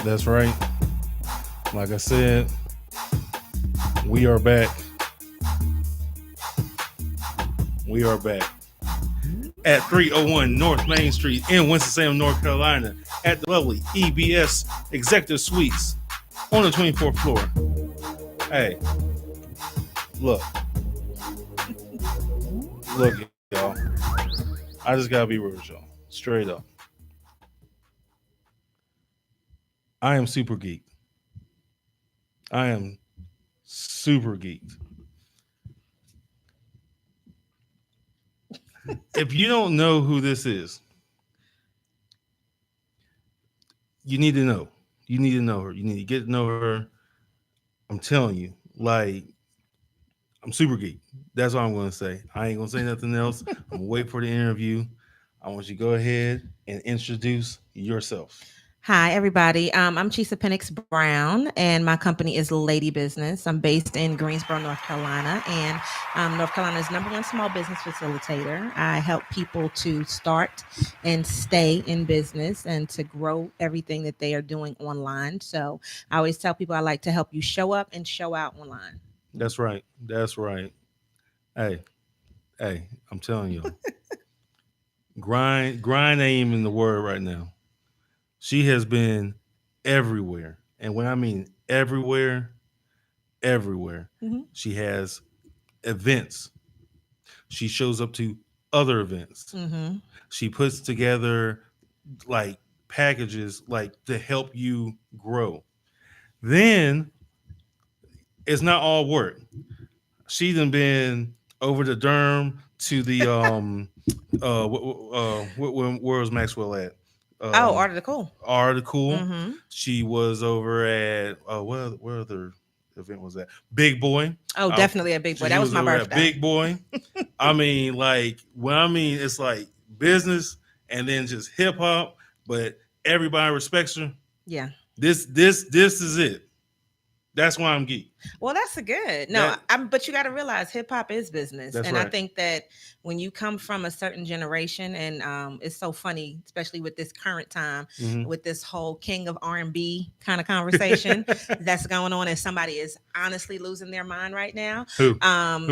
That's right. Like I said, we are back. We are back at 301 North Main Street in Winston-Salem, North Carolina, at the lovely EBS Executive Suites on the 24th floor. Hey, look, y'all. I just gotta be real with y'all, straight up. I am super geeked. I am super geeked. If you don't know who this is, you need to know. You need to know her. You need to get to know her. I'm telling you, like, I'm super geek. That's all I'm going to say. I ain't going to say nothing else. I'm going to wait for the interview. I want you to go ahead and introduce yourself. Hi, everybody. I'm Chisa Penix Brown, and my company is Lady Business. I'm based in Greensboro, North Carolina, and North Carolina's #1 small business facilitator. I help people to start and stay in business and to grow everything that they are doing online. So I always tell people I like to help you show up and show out online. That's right. That's right. Hey, I'm telling you, grind ain't even the word right now. She has been everywhere. And when I mean everywhere, everywhere. Mm-hmm. She has events. She shows up to other events. Mm-hmm. She puts together like packages like to help you grow. Then it's not all work. She done been over the derm to the where was Maxwell at? Art of the Cool. Article. Mm-hmm. She was over at where other event was that? Big Boy. Oh, definitely a big boy. That was my over at birthday. Big Boy. I mean, like when I mean it's like business and then just hip hop, but everybody respects her. Yeah. This is it. That's why I'm geek. Well, that's a good. No, but you got to realize hip hop is business. That's and right. I think that when you come from a certain generation, and it's so funny, especially with this current time, with this whole king of R&B kind of conversation that's going on, and somebody is honestly losing their mind right now. Who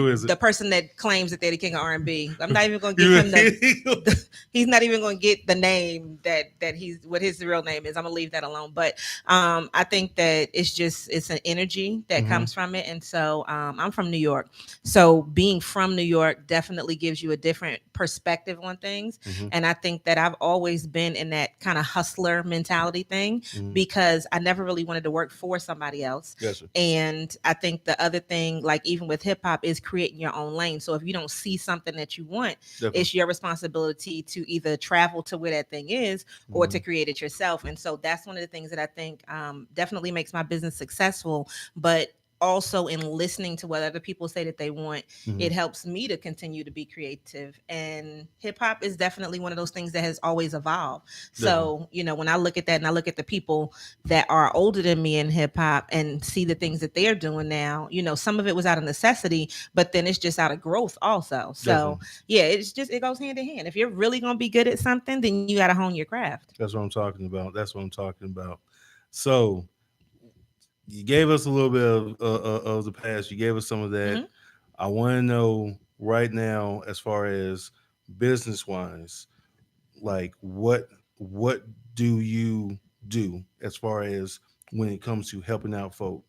is it? The person that claims that they're the king of R&B. I'm not even going to give him he's not even going to get the name that he's what his real name is. I'm going to leave that alone. But I think that it's an energy that comes from it. And so I'm from New York. So being from New York definitely gives you a different perspective on things. And I think that I've always been in that kind of hustler mentality thing because I never really wanted to work for somebody else. Yes, sir. And I think the other thing, like even with hip hop, is creating your own lane. So if you don't see something that you want, it's your responsibility to either travel to where that thing is or to create it yourself. And so that's one of the things that I think definitely makes my business successful. But also in listening to what other people say that they want, it helps me to continue to be creative. And hip hop is definitely one of those things that has always evolved. So, when I look at that and I look at the people that are older than me in hip hop and see the things that they're doing now, some of it was out of necessity, but then it's just out of growth also. So yeah, it goes hand in hand. If you're really going to be good at something, then you got to hone your craft. That's what I'm talking about. So you gave us a little bit of the past. You gave us some of that. I want to know right now, as far as business wise, like what do you do as far as when it comes to helping out folk,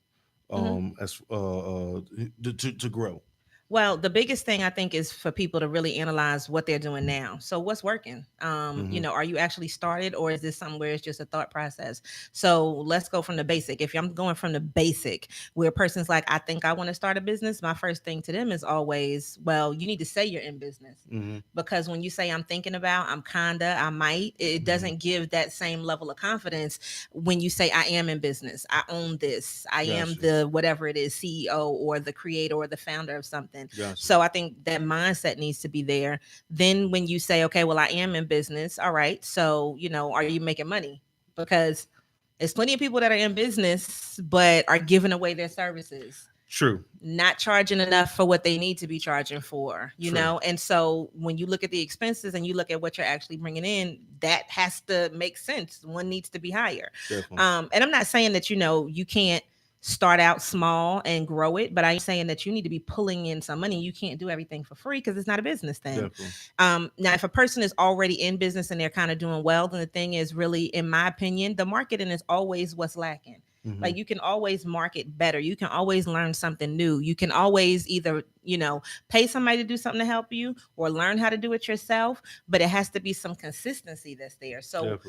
as to grow? Well, the biggest thing I think is for people to really analyze what they're doing now. So what's working? Are you actually started, or is this somewhere it's just a thought process? So let's go from the basic. If I'm going from the basic, where a person's like, I think I want to start a business, my first thing to them is always, well, you need to say you're in business. Because when you say I'm thinking about, I'm kinda, I might, it doesn't give that same level of confidence when you say I am in business. I own this. I am the whatever it is, CEO or the creator or the founder of something. So I think that mindset needs to be there. Then when you say, okay, well, I am in business. All right. So, are you making money? Because there's plenty of people that are in business, but are giving away their services. True. Not charging enough for what they need to be charging for, you True. know? And so when you look at the expenses and you look at what you're actually bringing in, that has to make sense. One needs to be higher. And I'm not saying that, you can't start out small and grow it, but I'm saying that you need to be pulling in some money. You can't do everything for free because it's not a business thing. Now, if a person is already in business and they're kind of doing well, then the thing is really, in my opinion, the marketing is always what's lacking. Like you can always market better. You can always learn something new. You can always either, pay somebody to do something to help you or learn how to do it yourself, but it has to be some consistency that's there. So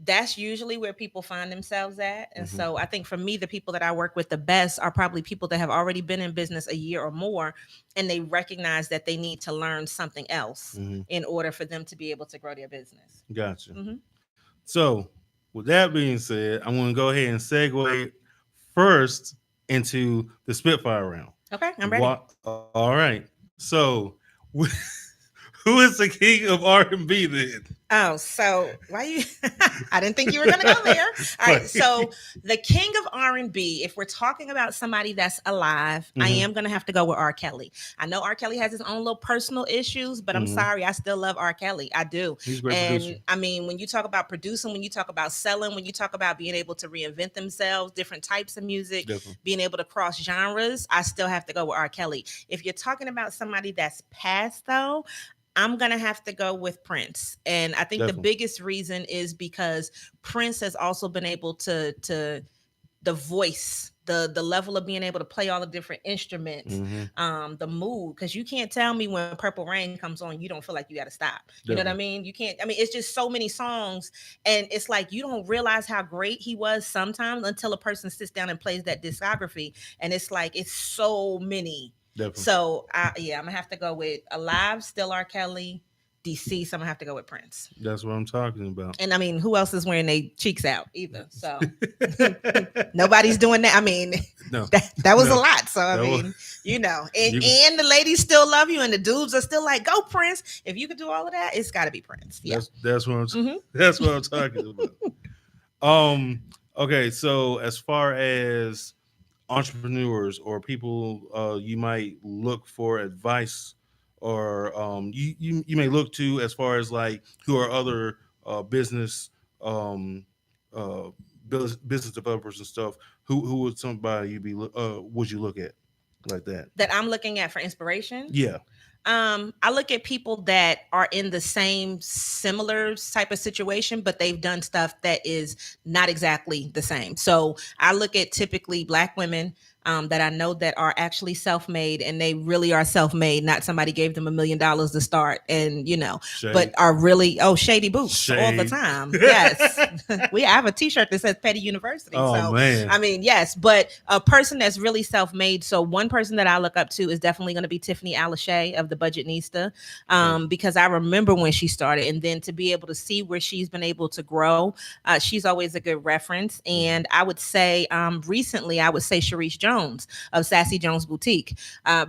that's usually where people find themselves at. And so I think for me, the people that I work with the best are probably people that have already been in business a year or more, and they recognize that they need to learn something else in order for them to be able to grow their business. Gotcha. So with that being said, I'm going to go ahead and segue first into the Spitfire round. Okay, I'm ready. All right. So, who is the king of R&B then? Oh, so why you? I didn't think you were going to go there. All right, so the king of R&B, if we're talking about somebody that's alive, I am going to have to go with R. Kelly. I know R. Kelly has his own little personal issues, but I'm sorry, I still love R. Kelly. I do. He's a great producer. I mean, when you talk about producing, when you talk about selling, when you talk about being able to reinvent themselves, different types of music, being able to cross genres, I still have to go with R. Kelly. If you're talking about somebody that's past, though, I'm going to have to go with Prince. And I think the biggest reason is because Prince has also been able to the voice, the level of being able to play all the different instruments, the mood. Because you can't tell me when Purple Rain comes on, you don't feel like you got to stop. You know what I mean? You can't. I mean, it's just so many songs. And it's like you don't realize how great he was sometimes until a person sits down and plays that discography. And it's like, it's so many. So, I'm going to have to go with alive, still R. Kelly, deceased. I'm going to have to go with Prince. That's what I'm talking about. And I mean, who else is wearing their cheeks out either? So, nobody's doing that. I mean, that was a lot. So, I mean, and the ladies still love you and the dudes are still like, go Prince. If you could do all of that, it's got to be Prince. Yeah. That's what I'm talking about. Okay. So, as far as entrepreneurs or people you might look for advice or you may look to as far as like who are other business developers and stuff, who would somebody would you look at like that I'm looking at for inspiration? Yeah. I look at people that are in the same similar type of situation, but they've done stuff that is not exactly the same. So I look at typically Black women that I know that are actually self-made, and they really are self-made. Not somebody gave them $1 million to start, and but are really shady boots all the time. Yes, we have a T-shirt that says Petty University. Oh man, I mean, yes, but a person that's really self-made. So one person that I look up to is definitely going to be Tiffany Alashay of the Budgetnista, because I remember when she started, and then to be able to see where she's been able to grow, she's always a good reference. And I would say recently, I would say Sharice Jones of Sassy Jones Boutique,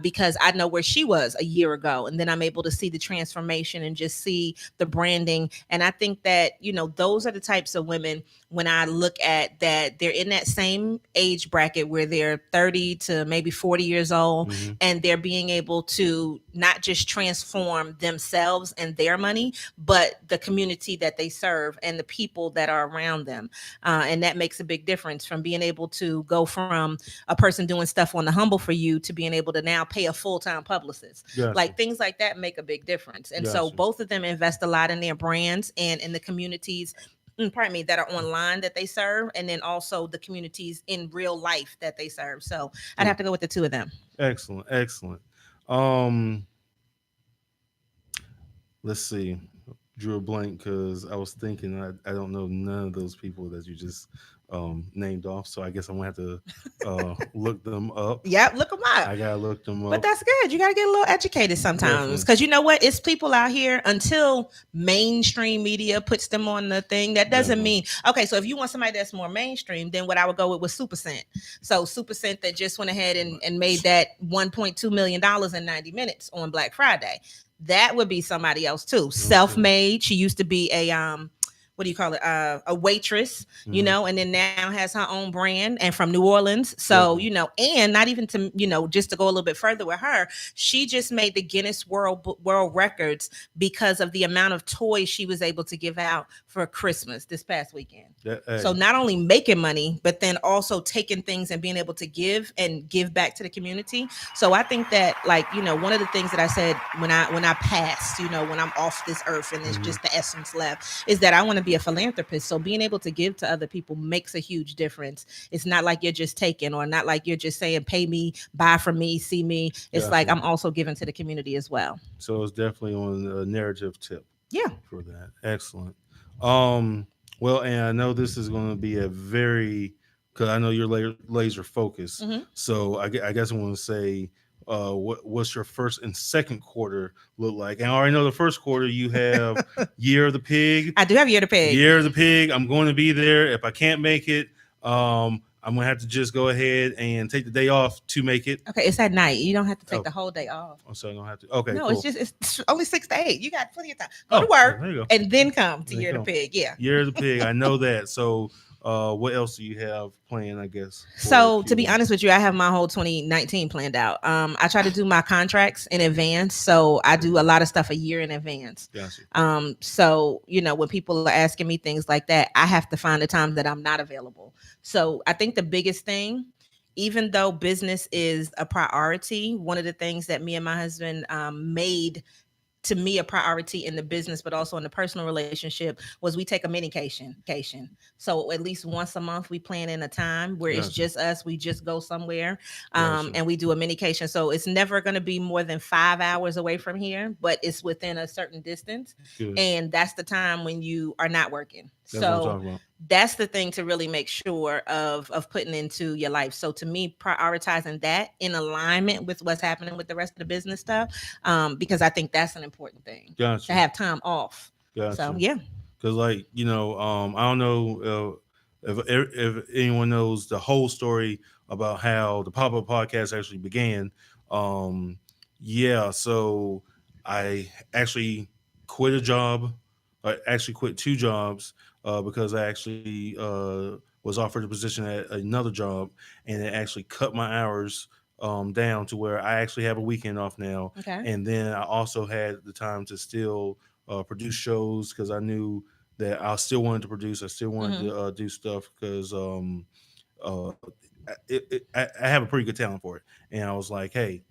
because I know where she was a year ago, and then I'm able to see the transformation and just see the branding. And I think that those are the types of women, when I look at that, they're in that same age bracket where they're 30 to maybe 40 years old, and they're being able to not just transform themselves and their money, but the community that they serve and the people that are around them. And that makes a big difference, from being able to go from a person doing stuff on the humble for you to being able to now pay a full-time publicist. Gotcha. Like things like that make a big difference. And so both of them invest a lot in their brands and in the communities, that are online that they serve, and then also the communities in real life that they serve. So I'd have to go with the two of them. Excellent. Let's see. Drew a blank because I was thinking I don't know none of those people that you just named off, so I guess I'm gonna have to look them up. Yep, look them up. I gotta look them up. But that's good. You gotta get a little educated sometimes, because you know what? It's people out here, until mainstream media puts them on the thing. That doesn't mean okay. So if you want somebody that's more mainstream, then what I would go with was Super Scent. So Super Scent that just went ahead and made that $1.2 million in 90 minutes on Black Friday. That would be somebody else too. Self-made. She used to be a what do you call it? A waitress, you know, and then now has her own brand and from New Orleans. So, you know, and not even to, you know, just to go a little bit further with her, she just made the Guinness World Records because of the amount of toys she was able to give out for Christmas this past weekend. So not only making money, but then also taking things and being able to give back to the community. So I think that, like, you know, one of the things that I said when I passed, you know, when I'm off this earth and it's just the essence left, is that I want to be a philanthropist. So being able to give to other people makes a huge difference. It's not like you're just taking, or not like you're just saying, pay me, buy from me, see me. It's like I'm also giving to the community as well. So it's definitely on a narrative tip. Yeah. For that. Excellent. Well, and I know this is going to be a very, because I know you're laser focused. So I guess I want to say, what's your first and second quarter look like? And I already know the first quarter you have Year of the Pig. I do have Year of the Pig. Year of the Pig. I'm going to be there. If I can't make it, I'm gonna have to just go ahead and take the day off to make it. Okay, it's at night. You don't have to take the whole day off. Oh, so I don't have to. Okay, no, cool. it's only 6 to 8. You got plenty of time. Go to work and then come to Year of the Pig. Yeah, Year of the Pig. I know that. So, what else do you have planned? I guess. So to be honest with you, I have my whole 2019 planned out. I try to do my contracts in advance, so I do a lot of stuff a year in advance. Gotcha. So you know, when people are asking me things like that, I have to find the time that I'm not available. So I think the biggest thing, even though business is a priority, one of the things that me and my husband made to me a priority in the business, but also in the personal relationship, was we take a minication. So at least once a month, we plan in a time where it's just us. We just go somewhere and we do a minication. So it's never going to be more than 5 hours away from here, but it's within a certain distance. Good. And that's the time when you are not working. That's the thing to really make sure of putting into your life. So to me, prioritizing that in alignment with what's happening with the rest of the business stuff, because I think that's an important thing to have time off. So yeah, because like, you know, I don't know if anyone knows the whole story about how the Pop-Up Podcast actually began. So I actually quit a job. I actually quit 2 jobs because I actually was offered a position at another job, and it actually cut my hours down to where I actually have a weekend off now. Okay. And then I also had the time to still produce shows, because I knew that I still wanted to produce. I still wanted to do stuff, because I have a pretty good talent for it. And I was like, hey,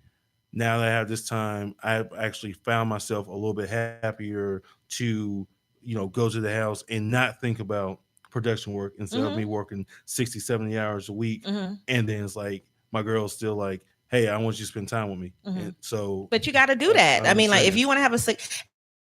now that I have this time, I've actually found myself a little bit happier to, you know, go to the house and not think about production work instead of me working 60, 70 hours a week. And then it's like, my girl's still like, hey, I want you to spend time with me. And so, but you got to do that. I mean, like, if you want to have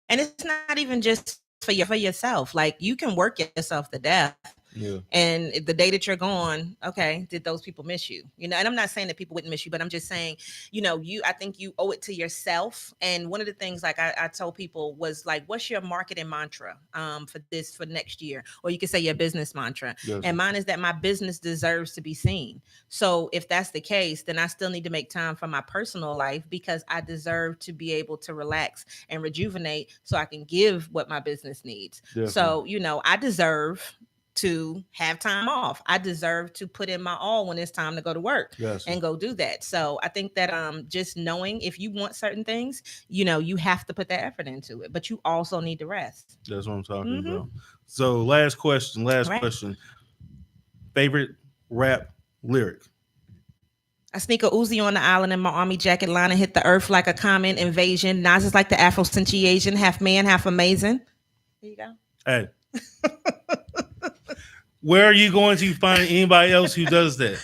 and it's not even just for yourself, like, you can work yourself to death. Yeah. And the day that you're gone, okay, did those people miss you? You know, and I'm not saying that people wouldn't miss you, but I'm just saying, you know, I think you owe it to yourself. And one of the things, like I told people, was like, what's your marketing mantra for next year? Or you could say your business mantra. Yes. And mine is that my business deserves to be seen. So if that's the case, then I still need to make time for my personal life, because I deserve to be able to relax and rejuvenate so I can give what my business needs. Definitely. So, you know, I deserve to have time off. I deserve to put in my all when it's time to go to work and go do that. So I think that just knowing, if you want certain things, you know, you have to put that effort into it, but you also need to rest. That's what I'm talking about. So last question. Favorite rap lyric? I sneak a Uzi on the island in my army jacket line and hit the earth like a common invasion. Nas is like the Afro-Central, half man, half amazing. There you go. Hey. Where are you going to find anybody else who does that?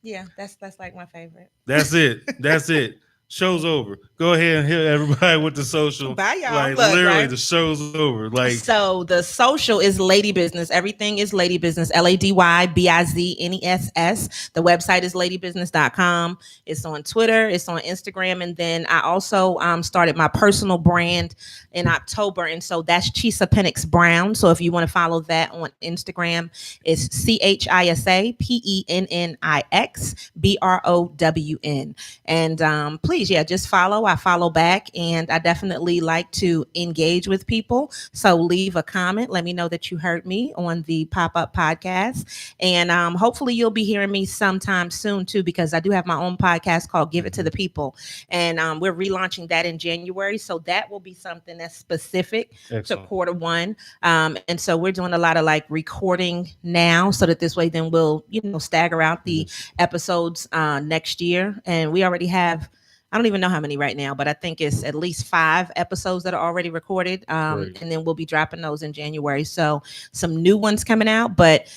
Yeah, that's like my favorite. That's it. Show's over. Go ahead and hit everybody with the social. Bye, y'all. Like, literally, the show's over. Like, so the social is Lady Bizness. Everything is Lady Bizness. LADYBIZNESS. The website is ladybusiness.com. It's on Twitter. It's on Instagram. And then I also started my personal brand in October. And so that's Chisa Penix Brown. So if you want to follow that on Instagram, it's CHISA PENNIX BROWN. And please please, just follow. I follow back, and I definitely like to engage with people. So leave a comment. Let me know that you heard me on the Pop-Up Podcast. And hopefully you'll be hearing me sometime soon too, because I do have my own podcast called Give It to the People. And we're relaunching that in January. So that will be something that's specific to quarter one. And so we're doing a lot of like recording now, so that this way then we'll, stagger out the episodes next year. And we already have, I don't even know how many right now, but I think it's at least 5 episodes that are already recorded. And then we'll be dropping those in January. So some new ones coming out, but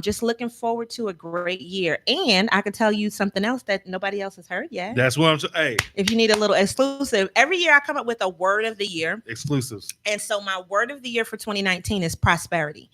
just looking forward to a great year. And I can tell you something else that nobody else has heard yet. That's what I'm saying. Hey. If you need a little exclusive, every year I come up with a word of the year. Exclusives. And so my word of the year for 2019 is prosperity.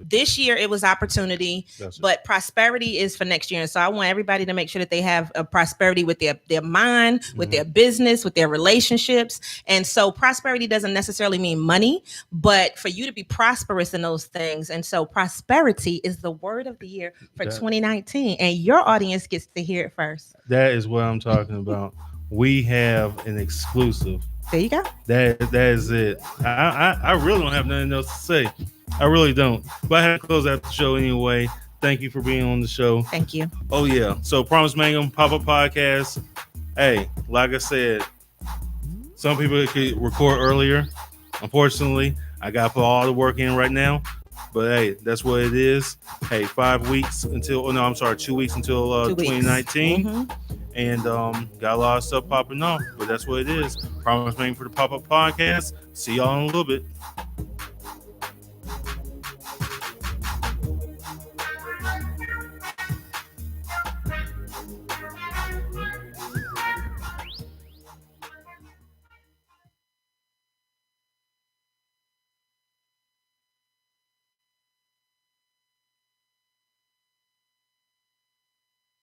This year it was opportunity, but prosperity is for next year. And so I want everybody to make sure that they have a prosperity with their mind, with their business, with their relationships. And so prosperity doesn't necessarily mean money, but for you to be prosperous in those things. And so prosperity is the word of the year for 2019. And your audience gets to hear it first. That is what I'm talking about. We have an exclusive. There you go. That is it. I really don't have nothing else to say. I really don't. But I had to close out the show anyway. Thank you for being on the show. Thank you. Oh, yeah. So Promise Mangum Pop-Up Podcast. Hey, like I said, some people could record earlier. Unfortunately, I got to put all the work in right now. But hey, that's what it is. Hey, 2 weeks until 2019. Mm-hmm. And got a lot of stuff popping off. But that's what it is. Promise Mangum for the Pop-Up Podcast. See y'all in a little bit.